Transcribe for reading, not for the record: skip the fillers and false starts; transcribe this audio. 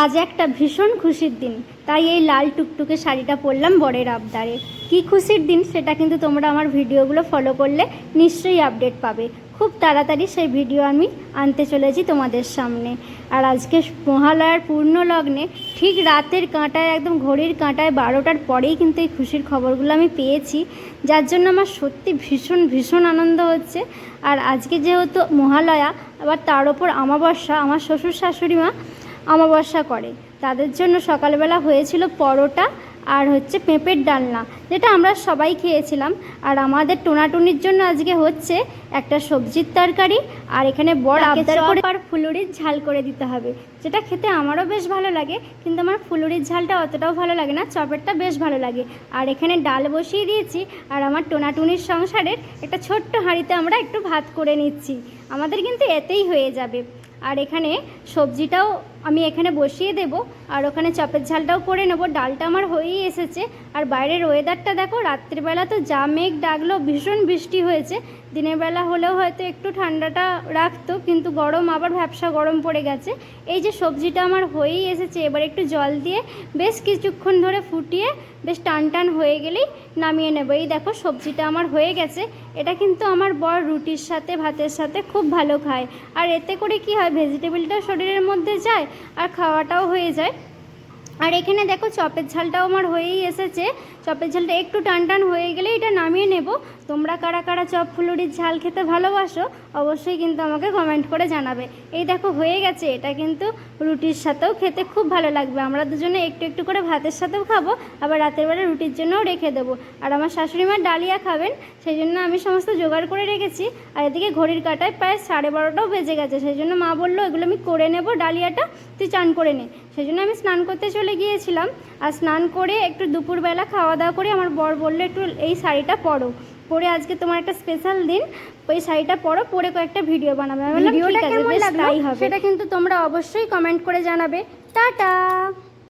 আজ একটা ভীষণ খুশির দিন, তাই এই লাল টুকটুকে শাড়িটা পরলাম বরের আবদারে। কি খুশির দিন সেটা কিন্তু তোমরা আমার ভিডিওগুলো ফলো করলে নিশ্চয়ই আপডেট পাবে। খুব তাড়াতাড়ি সেই ভিডিও আমি আনতে চলেছি তোমাদের সামনে। আর আজকে মহালয়ার পূর্ণ লগ্নে ঠিক রাতের কাঁটায়, একদম ঘড়ির কাঁটায় 12টার পরেই কিন্তু এই খুশির খবরগুলো আমি পেয়েছি, যার জন্য আমার সত্যি ভীষণ ভীষণ আনন্দ হচ্ছে। আর আজকে যেহেতু মহালয়া, আবার তার ওপর অমাবস্যা, আমার শ্বশুর শাশুড়ি মা অমাবস্যা করে, তাদের জন্য সকালবেলা হয়েছিল পরোটা আর হচ্ছে পেঁপের ডালনা, যেটা আমরা সবাই খেয়েছিলাম। আর আমাদের টোনাটুনির জন্য আজকে হচ্ছে একটা সবজির তরকারি, আর এখানে বড় আবদার করে আর ফুলুরির ঝাল করে দিতে হবে, যেটা খেতে আমারও বেশ ভালো লাগে, কিন্তু আমার ফুলুরির ঝালটা অতটাও ভালো লাগে না, চপেরটা বেশ ভালো লাগে। আর এখানে ডাল বসিয়ে দিয়েছি, আর আমার টোনাটুনির সংসারের একটা ছোট্ট হাঁড়িতে আমরা একটু ভাত করে নিচ্ছি, আমাদের কিন্তু এতেই হয়ে যাবে। আর এখানে সবজিটাও আমি এখানে বসিয়ে দেব, আর ওখানে চপের ঝালটাও করে নেব। ডালটা আমার হয়েই এসেছে। আর বাইরের ওয়েদারটা দেখো, রাত্রিবেলা তো যা মেঘ ডাকলো, ভীষণ বৃষ্টি হয়েছে। দিনের বেলা হলেও হয়তো একটু ঠান্ডাটা রাখতো, কিন্তু গরম, আবার ভ্যাপসা গরম পড়ে গেছে। এই যে সবজিটা আমার হয়েই এসেছে, এবার একটু জল দিয়ে বেশ কিছুক্ষণ ধরে ফুটিয়ে বেশ টান টান হয়ে গেলেই নামিয়ে নেব। এই দেখো সবজিটা আমার হয়ে গেছে। এটা কিন্তু আমার বর রুটির সাথে, ভাতের সাথে খুব ভালো খায়। আর এতে করে কি হয়, ভেজিটেবলটাও শরীরের মধ্যে যায় আর খাওয়াটাও হয়ে যায়। আর এখানে দেখো চপের ঝালটাও আমার হয়েই এসেছে। চপের ঝালটা একটু টান টান হয়ে গেলে এটা নামিয়ে নেব। তোমরা কারা কারা চপ ফুলুরির ঝাল খেতে ভালোবাসো অবশ্যই কিন্তু আমাকে কমেন্ট করে জানাবে। এই দেখো হয়ে গেছে, এটা কিন্তু রুটির সাথেও খেতে খুব ভালো লাগবে। আমরা দুজনে একটু একটু করে ভাতের সাথেও খাবো, আবার রাতের বেলা রুটির জন্যও রেখে দেবো। আর আমার শাশুড়ি মা ডালিয়া খাবেন, সেই জন্য আমি সমস্ত জোগাড় করে রেখেছি। আর এদিকে ঘড়ির কাঁটায় প্রায় 12:30টাও বেজে গেছে, সেই জন্য মা বললো এগুলো আমি করে নেব, ডালিয়াটা তুই চান করে নে। সেই জন্য আমি স্নান করতে চলে গিয়েছিলাম। আর স্নান করে একটু দুপুরবেলা খাওয়া দাওয়া করে আমার বর বললো একটু এই শাড়িটা পরো, পরে আজকে তোমার একটা স্পেশাল দিন, ওই শাড়িটা পরো, পরে কয়েকটা ভিডিও বানাবে। আমি বললাম ঠিক আছে, বেশ তাই হবে। সেটা কিন্তু তোমরা অবশ্যই কমেন্ট করে জানাবে। টাটা।